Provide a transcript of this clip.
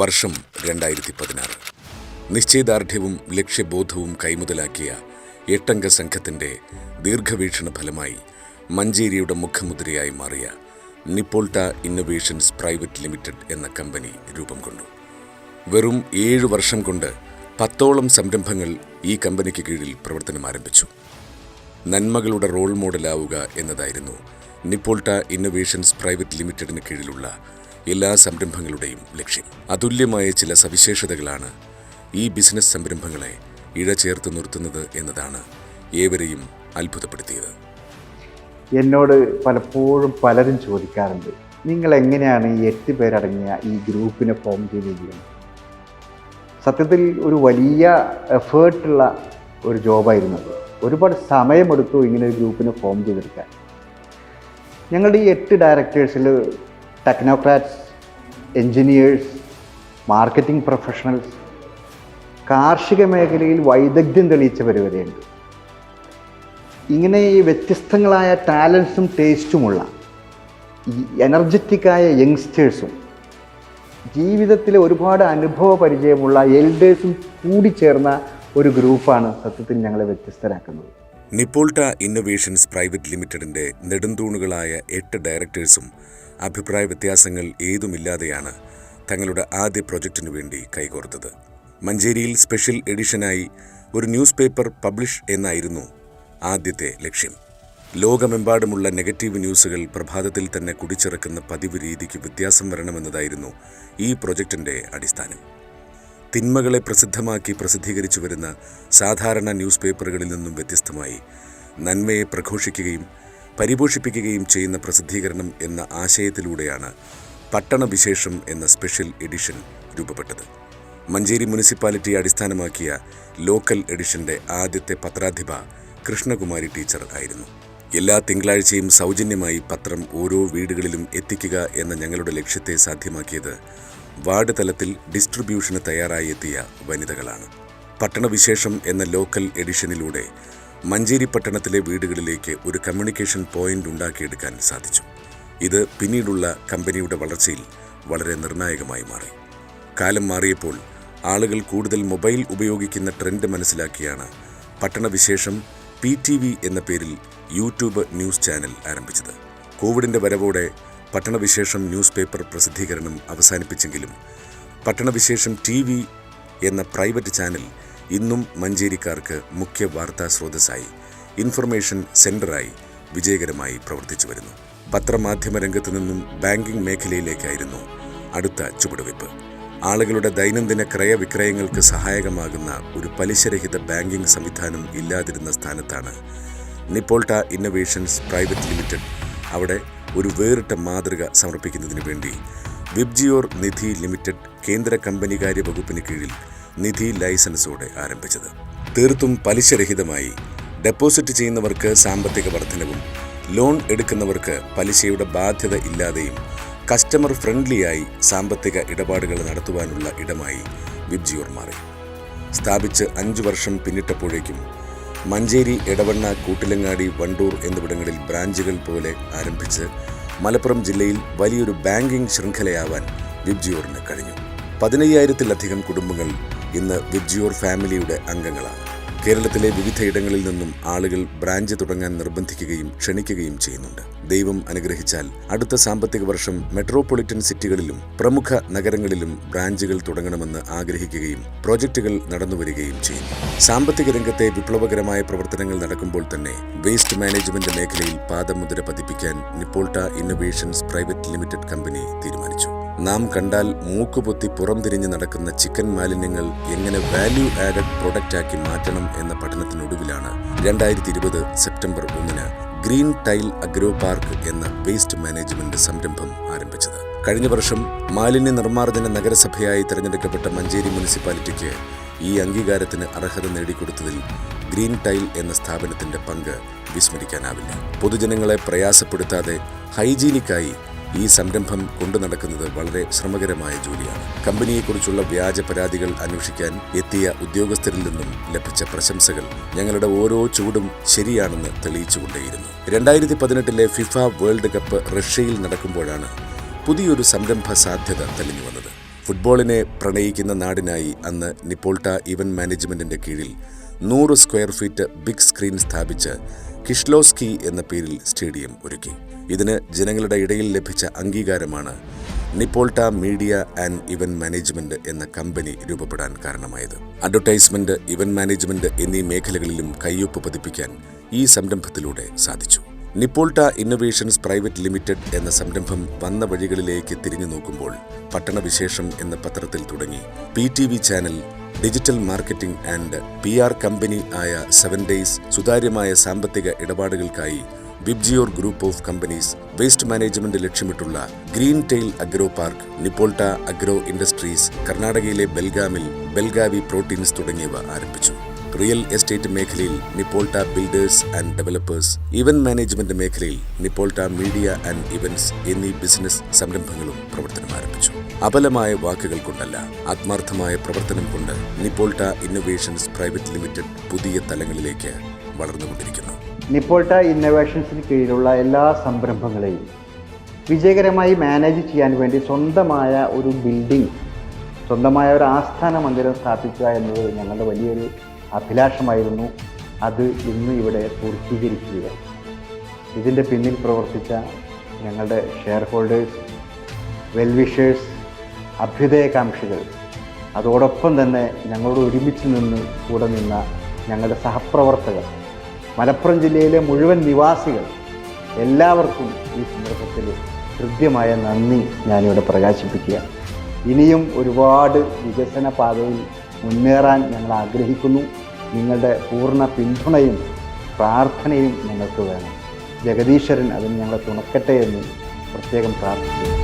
വർഷം 2016. നിശ്ചയദാർഢ്യവും ലക്ഷ്യബോധവും കൈമുതലാക്കിയ 8-അംഗ സംഘത്തിൻ്റെ ദീർഘവീക്ഷണ ഫലമായി മഞ്ചേരിയുടെ മുഖമുദ്രയായി മാറിയ നിപ്പോൾട്ട ഇന്നൊവേഷൻസ് പ്രൈവറ്റ് ലിമിറ്റഡ് എന്ന കമ്പനി രൂപം കൊണ്ടു. വെറും 7 വർഷം കൊണ്ട് 10ഓളം സംരംഭങ്ങൾ ഈ കമ്പനിക്ക് കീഴിൽ പ്രവർത്തനം ആരംഭിച്ചു. നന്മകളുടെ റോൾ മോഡലാവുക എന്നതായിരുന്നു നിപ്പോൾട്ട ഇന്നൊവേഷൻസ് പ്രൈവറ്റ് ലിമിറ്റഡിന് കീഴിലുള്ള എല്ലാ സംരംഭങ്ങളുടെയും ലക്ഷ്യം. അതുല്യമായ ചില സവിശേഷതകളാണ് ഈ ബിസിനസ് സംരംഭങ്ങളെ ഇഴചേർത്ത് നിർത്തുന്നത് എന്നതാണ് ഏവരെയും അത്ഭുതപ്പെടുത്തിയത്. എന്നോട് പലപ്പോഴും പലരും ചോദിക്കാറുണ്ട്, നിങ്ങൾ എങ്ങനെയാണ് ഈ 8 പേരടങ്ങിയ ഈ ഗ്രൂപ്പിനെ ഫോം ചെയ്തിരിക്കുന്നത്? സത്യത്തിൽ ഒരു വലിയ എഫേർട്ടുള്ള ഒരു ജോബായിരുന്നു. ഒരുപാട് സമയമെടുത്തു ഇങ്ങനെ ഒരു ഗ്രൂപ്പിനെ ഫോം ചെയ്തെടുക്കാൻ. ഞങ്ങളുടെ ഈ 8 ഡയറക്ടേഴ്സിൽ ടെക്നോക്രാറ്റ്സ്, എൻജിനീയേഴ്സ്, മാർക്കറ്റിംഗ് പ്രൊഫഷണൽസ്, കാർഷിക മേഖലയിൽ വൈദഗ്ധ്യം തെളിയിച്ചവർ വരെയുണ്ട്. ഇങ്ങനെ ഈ വ്യത്യസ്തങ്ങളായ ടാലൻസും ടേസ്റ്റുമുള്ള ഈ എനർജറ്റിക്കായ യങ്സ്റ്റേഴ്സും ജീവിതത്തിലെ ഒരുപാട് അനുഭവ പരിചയമുള്ള എൽഡേഴ്സും കൂടിച്ചേർന്ന ഒരു ഗ്രൂപ്പാണ് സത്യത്തിൽ ഞങ്ങളെ വ്യത്യസ്തരാക്കുന്നത്. നിപ്പോൾട്ട ഇന്നൊവേഷൻസ് പ്രൈവറ്റ് ലിമിറ്റഡിൻ്റെ നെടുന്തൂണുകളായ 8 ഡയറക്ടേഴ്സും അഭിപ്രായ വ്യത്യാസങ്ങൾ ഏതുമില്ലാതെയാണ് തങ്ങളുടെ ആദ്യ പ്രൊജക്റ്റിനു വേണ്ടി കൈകോർത്തത്. മഞ്ചേരിയിൽ സ്പെഷ്യൽ എഡിഷനായി ഒരു ന്യൂസ് പേപ്പർ പബ്ലിഷ് എന്നായിരുന്നു ആദ്യത്തെ ലക്ഷ്യം. ലോകമെമ്പാടുമുള്ള നെഗറ്റീവ് ന്യൂസുകൾ പ്രഭാതത്തിൽ തന്നെ കുടിച്ചിറക്കുന്ന പതിവ് രീതിക്ക് വ്യത്യാസം വരണമെന്നതായിരുന്നു ഈ പ്രൊജക്റ്റിൻ്റെ അടിസ്ഥാനം. തിന്മകളെ പ്രസിദ്ധമാക്കി പ്രസിദ്ധീകരിച്ചു വരുന്ന സാധാരണ ന്യൂസ് പേപ്പറുകളിൽ നിന്നും വ്യത്യസ്തമായി നന്മയെ പ്രഘോഷിക്കുകയും പരിപോഷിപ്പിക്കുകയും ചെയ്യുന്ന പ്രസിദ്ധീകരണം എന്ന ആശയത്തിലൂടെയാണ് പട്ടണവിശേഷം എന്ന സ്പെഷ്യൽ എഡിഷൻ രൂപപ്പെട്ടത്. മഞ്ചേരി മുനിസിപ്പാലിറ്റി അടിസ്ഥാനമാക്കിയ ലോക്കൽ എഡിഷൻ്റെ ആദ്യത്തെ പത്രാധിപ കൃഷ്ണകുമാരി ടീച്ചർ ആയിരുന്നു. എല്ലാ തിങ്കളാഴ്ചയും സൗജന്യമായി പത്രം ഓരോ വീടുകളിലും എത്തിക്കുക എന്ന ഞങ്ങളുടെ ലക്ഷ്യത്തെ സാധ്യമാക്കിയത് വാർഡ് തലത്തിൽ ഡിസ്ട്രിബ്യൂഷന് തയ്യാറായി എത്തിയ വനിതകളാണ്. പട്ടണവിശേഷം എന്ന ലോക്കൽ എഡിഷനിലൂടെ മഞ്ചേരി പട്ടണത്തിലെ വീടുകളിലേക്ക് ഒരു കമ്മ്യൂണിക്കേഷൻ പോയിന്റ് ഉണ്ടാക്കിയെടുക്കാൻ സാധിച്ചു. ഇത് പിന്നീടുള്ള കമ്പനിയുടെ വളർച്ചയിൽ വളരെ നിർണായകമായി മാറി. കാലം മാറിയപ്പോൾ ആളുകൾ കൂടുതൽ മൊബൈൽ ഉപയോഗിക്കുന്ന ട്രെൻഡ് മനസ്സിലാക്കിയാണ് പട്ടണവിശേഷം PTV എന്ന പേരിൽ യൂട്യൂബ് ന്യൂസ് ചാനൽ ആരംഭിച്ചത്. കോവിഡിൻ്റെ വരവോടെ പട്ടണവിശേഷം ന്യൂസ് പേപ്പർ പ്രസിദ്ധീകരണം അവസാനിപ്പിച്ചെങ്കിലും പട്ടണവിശേഷം TV എന്ന പ്രൈവറ്റ് ചാനൽ ഇന്നും മഞ്ചേരിക്കാർക്ക് മുഖ്യ വാർത്താ സ്രോതസ്സായി, ഇൻഫർമേഷൻ സെൻ്ററായി വിജയകരമായി പ്രവർത്തിച്ചു വരുന്നു. പത്രമാധ്യമ രംഗത്തു നിന്നും ബാങ്കിംഗ് മേഖലയിലേക്കായിരുന്നു അടുത്ത ചുവടുവയ്പ്. ആളുകളുടെ ദൈനംദിന ക്രയവിക്രയങ്ങൾക്ക് സഹായകമാകുന്ന ഒരു പലിശരഹിത ബാങ്കിംഗ് സംവിധാനം ഇല്ലാതിരുന്ന സ്ഥാനത്താണ് നിപ്പോൾട്ട ഇന്നൊവേഷൻസ് പ്രൈവറ്റ് ലിമിറ്റഡ് അവിടെ ഒരു വേറിട്ട മാതൃക സമർപ്പിക്കുന്നതിന് വേണ്ടി വിബ്ജിയോർ നിധി ലിമിറ്റഡ് കേന്ദ്ര കമ്പനികാര്യ വകുപ്പിന് കീഴിൽ നിധി ലൈസൻസോടെ ആരംഭിച്ചത്. തീർത്തും പലിശരഹിതമായി ഡെപ്പോസിറ്റ് ചെയ്യുന്നവർക്ക് സാമ്പത്തിക വർധനവും ലോൺ എടുക്കുന്നവർക്ക് പലിശയുടെ ബാധ്യത ഇല്ലാതെയും കസ്റ്റമർ ഫ്രണ്ട്ലിയായി സാമ്പത്തിക ഇടപാടുകൾ നടത്തുവാനുള്ള ഇടമായി വിബ്ജിയോർ മാറി. സ്ഥാപിച്ച് 5 വർഷം പിന്നിട്ടപ്പോഴേക്കും മഞ്ചേരി, എടവണ്ണ, കൂട്ടിലങ്ങാടി, വണ്ടൂർ എന്നിവിടങ്ങളിൽ ബ്രാഞ്ചുകൾ പോലെ ആരംഭിച്ച് മലപ്പുറം ജില്ലയിൽ വലിയൊരു ബാങ്കിംഗ് ശൃംഖലയാവാൻ വിബ്ജിയോറിന് കഴിഞ്ഞു. 15,000-ലധികം കുടുംബങ്ങൾ ഇന്ന് വിബ്ജിയോർ ഫാമിലിയുടെ അംഗങ്ങളാണ്. കേരളത്തിലെ വിവിധയിടങ്ങളിൽ നിന്നും ആളുകൾ ബ്രാഞ്ച് തുടങ്ങാൻ നിർബന്ധിക്കുകയും ക്ഷണിക്കുകയും ചെയ്യുന്നുണ്ട്. ദൈവം അനുഗ്രഹിച്ചാൽ അടുത്ത സാമ്പത്തിക വർഷം മെട്രോപൊളിറ്റൻ സിറ്റികളിലും പ്രമുഖ നഗരങ്ങളിലും ബ്രാഞ്ചുകൾ തുടങ്ങണമെന്ന് ആഗ്രഹിക്കുകയും പ്രോജക്റ്റുകൾ നടന്നുവരികയും ചെയ്യുന്നു. സാമ്പത്തിക രംഗത്തെ വിപ്ലവകരമായ പ്രവർത്തനങ്ങൾ നടക്കുമ്പോൾ തന്നെ വേസ്റ്റ് മാനേജ്മെന്റ് മേഖലയിൽ പാദമുദ്ര പതിപ്പിക്കാൻ നിപ്പോൾട്ട ഇന്നൊവേഷൻസ് പ്രൈവറ്റ് ലിമിറ്റഡ് കമ്പനി തീരുമാനിച്ചു. നാം കണ്ടാൽ മൂക്കുപൊത്തി പുറംതിരിഞ്ഞ് നടക്കുന്ന ചിക്കൻ മാലിന്യങ്ങൾ എങ്ങനെ വാല്യൂ ആഡഡ് പ്രൊഡക്റ്റാക്കി മാറ്റണം എന്ന പഠനത്തിനൊടുവിലാണ് 2020 September 1 green tile agro park എന്ന വേസ്റ്റ് മാനേജ്മെന്റ് സംരംഭം ആരംഭിച്ചത്. കഴിഞ്ഞ വർഷം മാലിന്യ നിർമ്മാർജ്ജന നഗരസഭയായി തിരഞ്ഞെടുക്കപ്പെട്ട മഞ്ചേരി മുനിസിപ്പാലിറ്റിക്ക് ഈ അംഗീകാരത്തിന് അർഹത നേടിക്കൊടുത്തതിൽ ഗ്രീൻ ടൈൽ എന്ന സ്ഥാപനത്തിന്റെ പങ്ക് വിസ്മരിക്കാനാവില്ല. പൊതുജനങ്ങളെ പ്രയാസപ്പെടുത്താതെ ഹൈജീനിക്കായി ഈ സംരംഭം കൊണ്ടു നടക്കുന്നത് വളരെ ശ്രമകരമായ ജോലിയാണ്. കമ്പനിയെക്കുറിച്ചുള്ള വ്യാജ പരാതികൾ അന്വേഷിക്കാൻ എത്തിയ ഉദ്യോഗസ്ഥരിൽ നിന്നും ലഭിച്ച പ്രശംസകൾ ഞങ്ങളുടെ ഓരോ ചൂടും ശരിയാണെന്ന് തെളിയിച്ചുകൊണ്ടേയിരുന്നു. 2018 ഫിഫ വേൾഡ് കപ്പ് റഷ്യയിൽ നടക്കുമ്പോഴാണ് പുതിയൊരു സംരംഭ സാധ്യത തെളിഞ്ഞു വന്നത്. ഫുട്ബോളിനെ പ്രണയിക്കുന്ന നാടിനായി അന്ന് നിപ്പോൾട്ട ഇവന്റ് മാനേജ്മെന്റിന്റെ കീഴിൽ 100 സ്ക്വയർ ഫീറ്റ് ബിഗ് സ്ക്രീൻ സ്ഥാപിച്ച് കിഷ്ലോസ്കി എന്ന പേരിൽ സ്റ്റേഡിയം ഒരുക്കി. ഇതിന് ജനങ്ങളുടെ ഇടയിൽ ലഭിച്ച അംഗീകാരമാണ് നിപ്പോൾട്ട മീഡിയ ആൻഡ് ഇവന്റ് മാനേജ്മെന്റ് എന്ന കമ്പനി രൂപപ്പെടാൻ കാരണമായത്. അഡ്വർടൈസ്മെന്റ്, ഇവന്റ് മാനേജ്മെന്റ് എന്നീ മേഖലകളിലും കയ്യൊപ്പ് പതിപ്പിക്കാൻ ഈ സംരംഭത്തിലൂടെ സാധിച്ചു. നിപ്പോൾട്ട ഇന്നൊവേഷൻസ് പ്രൈവറ്റ് ലിമിറ്റഡ് എന്ന സംരംഭം വന്ന വഴികളിലേക്ക് തിരിഞ്ഞു നോക്കുമ്പോൾ പട്ടണവിശേഷം എന്ന പത്രത്തിൽ തുടങ്ങി PTV channel, digital marketing and PR company ആയ 7 Days, സുതാര്യമായ സാമ്പത്തിക ഇടപാടുകൾക്കായി Vibgyor group of companies, waste management ലക്ഷ്യമിട്ടുള്ള ഗ്രീൻ ടെയിൽ അഗ്രോ പാർക്ക്, നിപ്പോൾട്ട അഗ്രോ ഇൻഡസ്ട്രീസ്, കർണാടകയിലെ ബെൽഗാമിൽ ബെൽഗാവി പ്രോട്ടീൻസ് തുടങ്ങിയവ ആരംഭിച്ചു. റിയൽ എസ്റ്റേറ്റ് മേഖലയിൽ നിപ്പോൾട്ട builders and developers, event management മേഖലയിൽ നിപ്പോൾട്ട മീഡിയ ആൻഡ് ഇവന്റ്സ് എന്നീ ബിസിനസ് സംരംഭങ്ങളും പ്രവർത്തനം ആരംഭിച്ചു. അപലമായ വാക്കുകൾ കൊണ്ടല്ല, ആത്മാർത്ഥമായ പ്രവർത്തനം കൊണ്ട് നിപ്പോൾട്ട ഇന്നൊവേഷൻസ് പ്രൈവറ്റ് ലിമിറ്റഡ് പുതിയ തലങ്ങളിലേക്ക് വളർന്നുകൊണ്ടിരിക്കുന്നു. നിപ്പോൾട്ട ഇന്നൊവേഷൻസിന് കീഴിലുള്ള എല്ലാ സംരംഭങ്ങളെയും വിജയകരമായി മാനേജ് ചെയ്യാൻ വേണ്ടി സ്വന്തമായ ഒരു ബിൽഡിംഗ്, സ്വന്തമായ ഒരു ആസ്ഥാന മന്ദിരം സ്ഥാപിക്കുക എന്നത് ഞങ്ങളുടെ വലിയൊരു അഭിലാഷമായിരുന്നു. അത് ഇന്ന് ഇവിടെ പൂർത്തീകരിക്കുകയാണ്. ഇതിൻ്റെ പിന്നിൽ പ്രവർത്തിച്ച ഞങ്ങളുടെ ഷെയർ ഹോൾഡേഴ്സ്, വെൽവിഷേഴ്സ്, അഭ്യുദയകാംക്ഷികൾ, അതോടൊപ്പം തന്നെ ഞങ്ങളോട് ഒരുമിച്ച് നിന്ന് കൂടെ നിന്ന ഞങ്ങളുടെ സഹപ്രവർത്തകർ, മലപ്പുറം ജില്ലയിലെ മുഴുവൻ നിവാസികൾ, എല്ലാവർക്കും ഈ സന്ദർഭത്തിൽ ഹൃദ്യമായ നന്ദി ഞാനിവിടെ പ്രകാശിപ്പിക്കുക. ഇനിയും ഒരുപാട് വികസന പാതയിൽ മുന്നേറാൻ ഞങ്ങൾ ആഗ്രഹിക്കുന്നു. നിങ്ങളുടെ പൂർണ്ണ പിന്തുണയും പ്രാർത്ഥനയും ഞങ്ങൾക്ക് വേണം. ജഗദീശ്വരൻ അതിന് ഞങ്ങളെ തുണക്കട്ടെ എന്ന് പ്രത്യേകം പ്രാർത്ഥിക്കുന്നു.